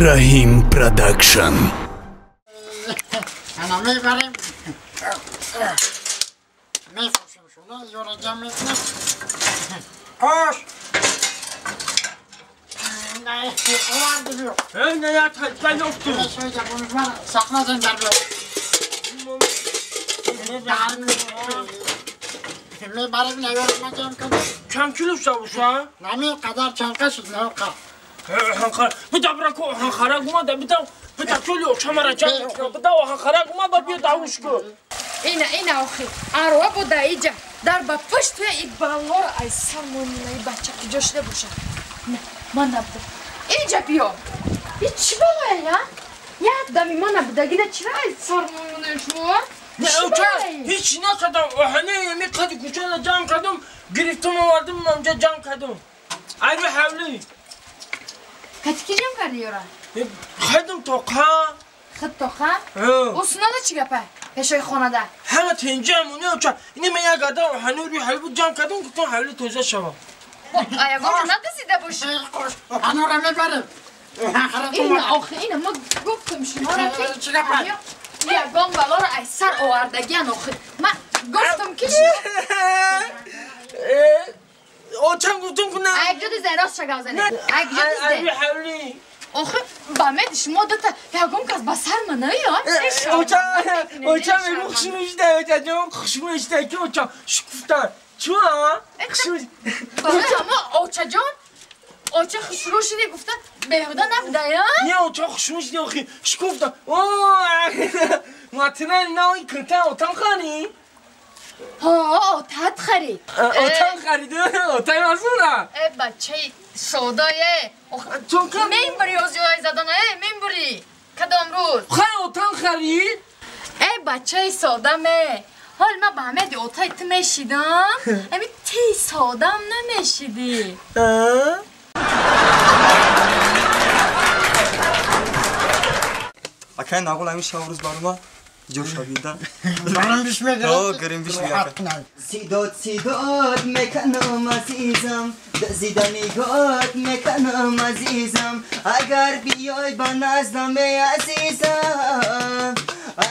Rahim Production. انا میبریم میفروشیم شونه یورا جمع میکنیم خوش نه اومد بیو نه یا تکل افتو نشوی جبونش من سخنا زنجر بیو میبریم نه یورا ما جمع کنیم کم کیلو شوشا نمی قدر چند کشید نه قدر هنخرا بدا برکو هنخرا گومده بدا کلیو چمره چم بدا هنخرا گومده بیا داوش کو اینا آخی اروا بوده ایجا در با پشت ای بالار ای سرمونی بچه که جشنه باشه نه من نبوده ایجا بیا ای چی بلایی یا؟ یک دمی من نبوده گیده چرا ای سرمونی شما؟ هیچ نکردم هنه می قدی کوچه جمع کردم گرفتم آوردم اونجا جمع کردم ای به حولی کتی که جمع کردی یورا؟ خیدم توقع خد تو خواه؟ او سناده چی گپه؟ پشای خانه ده همه تنجه همونه اوچه اینه من یک آدم هنو روی حلی بود جمع کردم گفتم حلی توزه شما آیا گفت ندزیده باشی؟ هنو را میبریم اینا آخه اینا ما گفتم شما را که چی گپه؟ یا گام بلا را ای سر آوردگی آخه من گفتم که شما اوچه گفتم که نه اگه جدی زن راست چگه زنه اگه جدی ای زن حلی آخه با مدی شما دوتا یکم که از بسر منه یا اوچه میگو خشونشته اوچه جمع خشونشته که اوچه شکفتر چون خشونشته بابا اما اوچه جان اوچه خشونو شده گفته بهوده نبوده یا نه اوچه خشونشته آخی شکفتر ماتنه ناوی کنتن اوتن خانی ها اوتت خرید اوتن خریده اوتن مزونه ای بچه سودایه چون که مین بری از جای زدن مین بری کدام روز خیلی اوتن خرید ای بچه سودمه حال ما با همه دی اوتای تو میشیدم امی تی سودم نمیشیدی اکه نقول همیشه شاورز بارما جوش آبیده گرم بیش میگیره گرم بیش میگیره سیداد میکنم عزیزم دزیده نگات میکنم عزیزم اگر بیای با نزدم عزیزم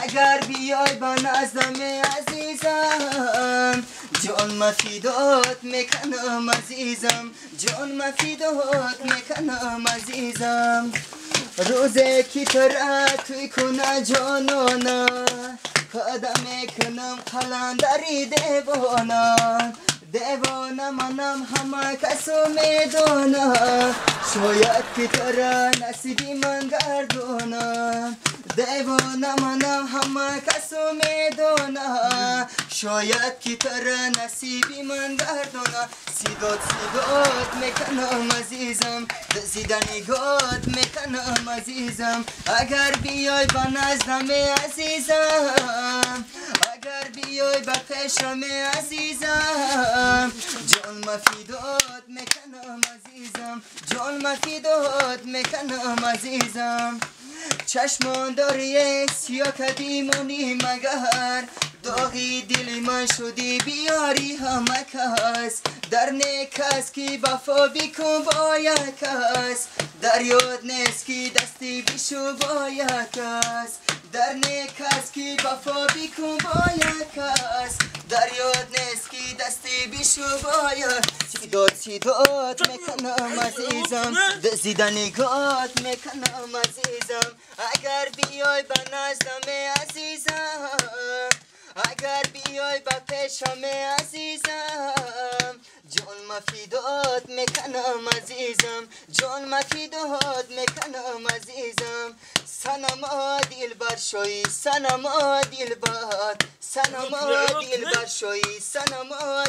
اگر بیای با نزدم عزیزم جان مفیدات میکنم عزیزم جان مفیدات میکنم عزیزم روزه کی تر توی کنه جانانا قدم کنم قلندری دیوانا منم همه کسو میدانا شاید که تر نصیبی من گردانا دیوانا منم همه کسو میدانا شاید که تر نصیبی من گردانا سیدات میکنم عزیزم دزیده نگات میکنم عزیزم اگر بیای با نزدم عزیزم اگر بیای با پیشم عزیزم جان مفیدات میکنم عزیزم جان مفیدات میکنم عزیزم چشمان داری سیاه کدیمونی مگر داغی دل من شدی بیاری همه کس در نکس کی وفا بیکن با یک کس در یاد نیست کی دستی بیشو با یک کس در نکس کی وفا بیکن با یک کس در یاد نیست کی دستی بیشو با یک سیدات میکنم عزیزم دزیده نگات میکنم عزیزم اگر بیای به نزدم عزیزم اگر بیای با پیشم عزیزم جان مفیدات میکنم عزیزم جان مفیدات میکنم عزیزم سنما دل بر شوی سنما دل بر سنما دل بر شوی سنما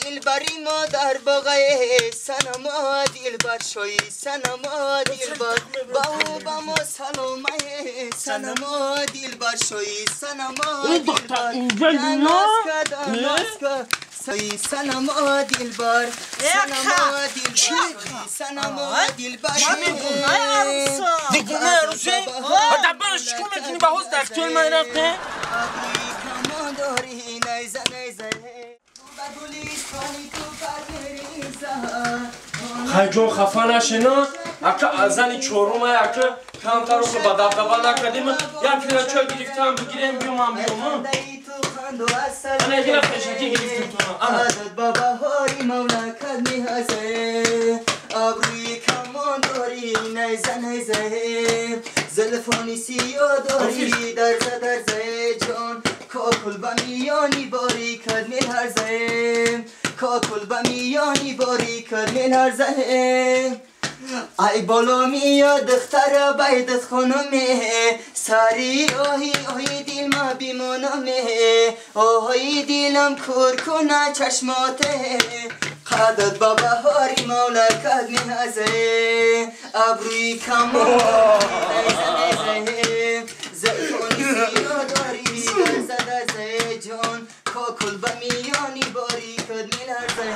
دل بری ما در بغای سنما دل بر شوی سنما دل بر باو با ما سلامه سنما دل بر شوی سنما دل بر داناسکا سنما دل بر سنما دل بر سنما دل بر دیگه عروسه دبان شکو میکنی با حوز دکتر من رفته کمان داری نیزه نیزه تو بگولیستانی تو پر میریزه خیجون خفه نشینا اکا ازنی چورمه اکا کمتر رو که بدبدبه نکردیم یا پیرچه گرفتم بگیریم بیوم هم بیوم انا گرفتش اکی گرفتیم تو عدد بابا هاری مولا کدمی هزه ابروی کمان داری نیزه نیزه زلفانی سیاه داری درزه جان کاکل بمیانی باری کدمی هرزه کاکل بمیانی باری کدمی هرزه ای بالا میاد دختر بیدت خانمه سری آهی دیل ما بیمانمه آهی دیلم کور کنه چشماته قدد با بهاری مولا کدمی هزه ابروی کمان نیزه زلفانی سیاه داری درزه جان کاکل بمیانی باری کدمی هرزه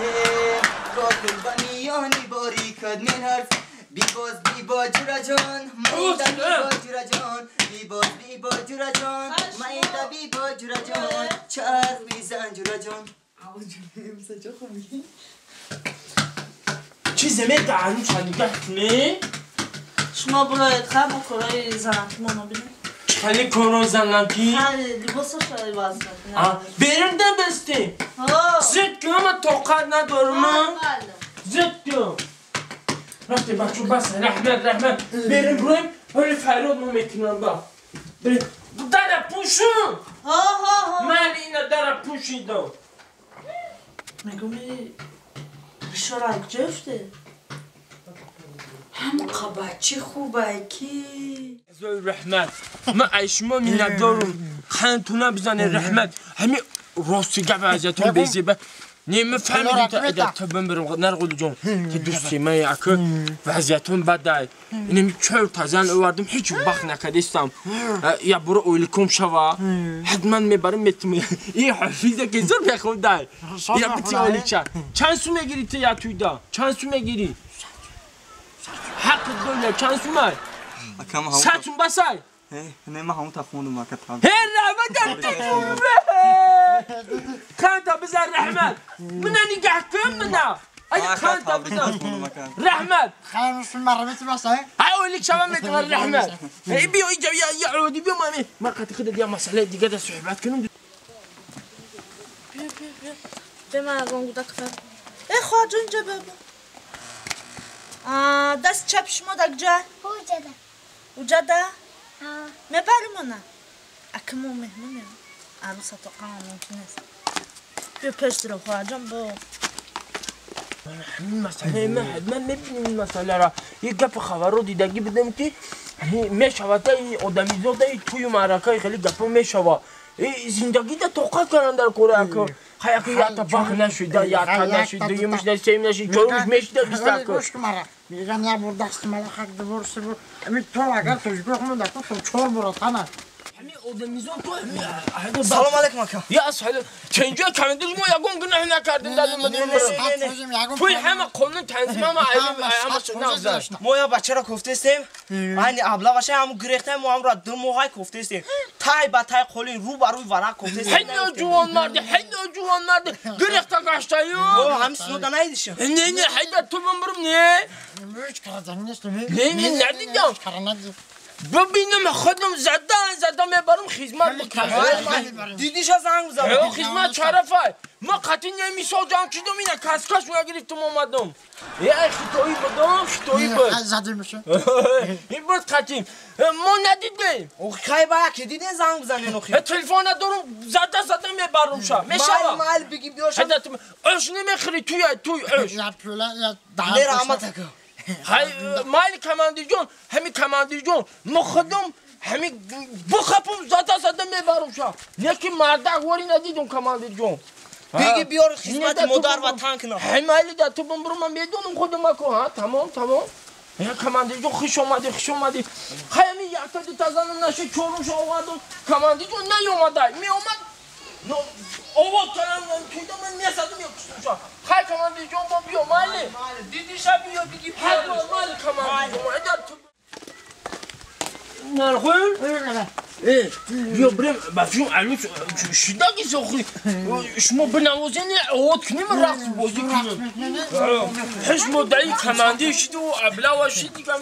کاکل بمیانی باری کدمی هرزه بی با جورا جان مایده بی با جورا جان بی با جورا جان مایده بی با جورا جان چرخ بیزن جورا جان چه خوبی چیزی می دعنو چندی گفتنی؟ شما برایت خب کرای زنکی منو بینید خیلی کرو زنکی؟ خیلی لباسش رو باز کنید بریم ده بستی زد که همه طاقت ندارم زد که رفتی بچه بس رحمت بریم رویم ولی فریاد ما میکنم با بریم در پوشون من اینه در پوشیدم میگومی شرک جفته هم قبچی خوبه کی زوی رحمت من ایشما می ندارم خانتونه بزنه رحمت همین راستی گفت ازتون بیزیبه نیمه فهمیدیم تا ادت بم برم نرقل جون که دوستی من یکه وضعیتون بده اینم چهار تازن آوردم هیچ وقت نکردستم یا برو اولیکم شوا حتما میبرم میتونم این حفیظه که زور بخون دای یا بتی اولیچه چند سو میگیری تو یا توی دا چند سو میگیری حق دنیا چند سو مای ساتون بسای نه ما همون تفاهم ما کتاب هی رحمت تفاهم كانت بزر رحمت من نجح كم منا اي كانت بزر رحمت خامس مرة بس هاي اقول لك شباب مثل رحمت بيو يجي يعود بيو مامي ما قد خد دي مساله دي قد صحبات كانوا بما رونگ دکتر خواجون جا بابا دست چپ شما دک جا وجده میبرمونه اکمو مهمونه عروسه تو قام ممکن است بیا پشت رو خواجم با مسئله من نبینیم این مسئله را یک گپ خبر رو دیدگی بدم که میشود این آدمی زاده توی معرکه خیلی گپ میشود زندگی دا توقع کنن در کوره که خیلی یا تباخ نشده یا تا نشده یه مش نسیم نشده چورمش میشده بیسته کن میگن یا برد دست ملخک دورسی بود امی تو اگر تشبیه خونده تو چور برد تنه همین آدمیزون تو سلام علیکم اکا یا سلام چنجا کمندیش ما یکون گناه نکردیم دادیم بدیم توی همه قانون تنظیم همه نغزش ما یا بچه را کفته استیم این ابلا باشه همون گریخته ما هم را دو موهای کفته استیم تای با تای قولی رو بروی ورق کفته استیم هنو جوان مرده گریخته گشته یو هم سنودا نایدیشم نه حیدت تو بمبرم نه هیچ کردن نیستم نه ندیدم ببینم خودم زدم میبرم خدمت بکنم دیدیش از زنگ بزنم خدمت شرفه ما قطعی نمیسا جان کشیدم اینه کسکش رو گرفتم اومدم یه خطایی بدم خطایی بود زده میشه این بود قطعی ما ندیدیم خیلی باید که دیدین زنگ بزنین اخی تلفن ندارم زده میبرم شا میشوام مال بگی بیاشم اش نمیخری توی اش یا پولا یا دیر آمد اکا مال کماندی جون همین کماندی جون ما خودم همین بخپم زده میبرم شا یکی مردک وری ندیدم کماندی جون بگی بیار خدمت مادر و تانک نه همالی دا تو بمبرم من میدونم خودم اکو ها تمام یا کماندی جون خوش اومدی خیلی یک تا دو تا زنم نشه چورم شو اومدم کماندی جون نیومده میومد نو آواز کردم تویدم من میسادم یا کشتم شا خیلی کماندی جون با بیا مالی دیدی شب بیا بگی مالی کماندی جون ادار تو نرخون بیا بریم بفیون علوم شیده که سخری شما بنوازین اواد کنیم رقص بازی کنیم حشم دایی کمانده شید و ابلا و شید دیگه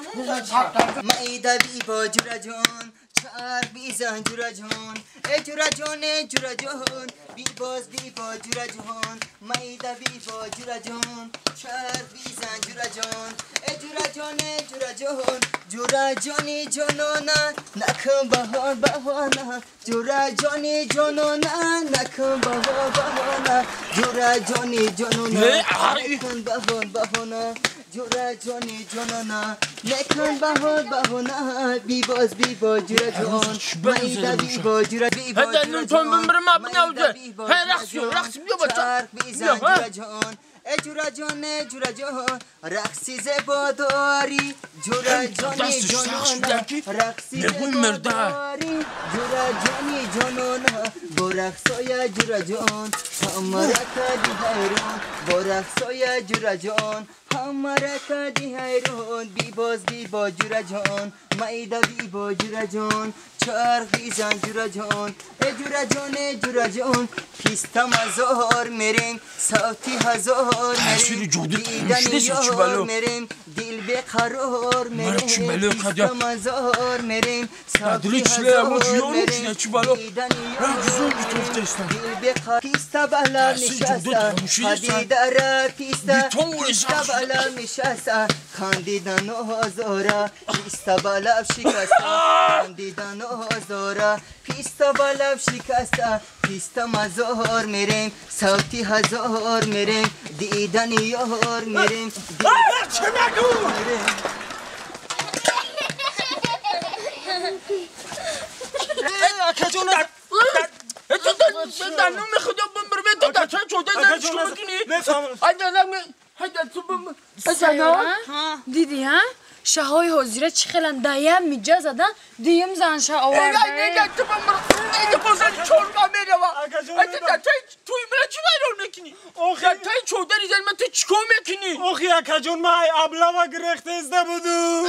مایده بی با جورا جان چار بیزن جورا جان ای جورا جان ای جورا جان بی باز بی با جورا جان مایده بی با جورا جان چار بیزن جورا جان ای جورا جان ای جورا جان جورا جانی جانانا نکن بهانا جورا جانی جانانا نکن بهانا جورا جانی جانانا نکن بهانا جورا جانی جانانا نکن بهانا بی باز بی با جورا جان مایده بی با جورا بی با هذا نمتون بمرم بنوزه هاي رقص بیا بچه جورا جان ای جورا جان ای جورا جان رقصی زباداری جورا جانی جانانا رقصی زباداری جورا جانی جانانا با رقصای جورا جان همرا کدی حیران با رقصای جورا جان همرا کدی حیران بی باز بی با جورا جان مایده بی با جورا جان چرخ بیزن جورا جان ای جورا جان ای جورا جان پیستم هزار میریم صوتی هزار میریم دیدن یار میریم دل به قرار میریم پیستم هزار میریم صوتی هزار میریم دیدن یار دل به قرار پیستا بالا نشسته خدیداره پیستا بالا نشسته خندیدن و هزاره پیستا بالا شکسته خندیدن و هزاره پیستا بالا شکسته پیستا مزار میریم صوتی هزار میریم دیدن یار میریم چه نگو اکجون تو در نام خدا بمر به تو دچار شده در چیکار میکنی؟ سنا دیدی ها؟ شاهای حضیره چی خیلن دایم میجا زدن دیم زنشه آورده تو بمر ایده بازن چورگا میره و توی مرا چی بیرون میکنی؟ توی چودری زن من تو چیکار میکنی؟ اخی اکجون ما ابلا و گرخته ازده بودو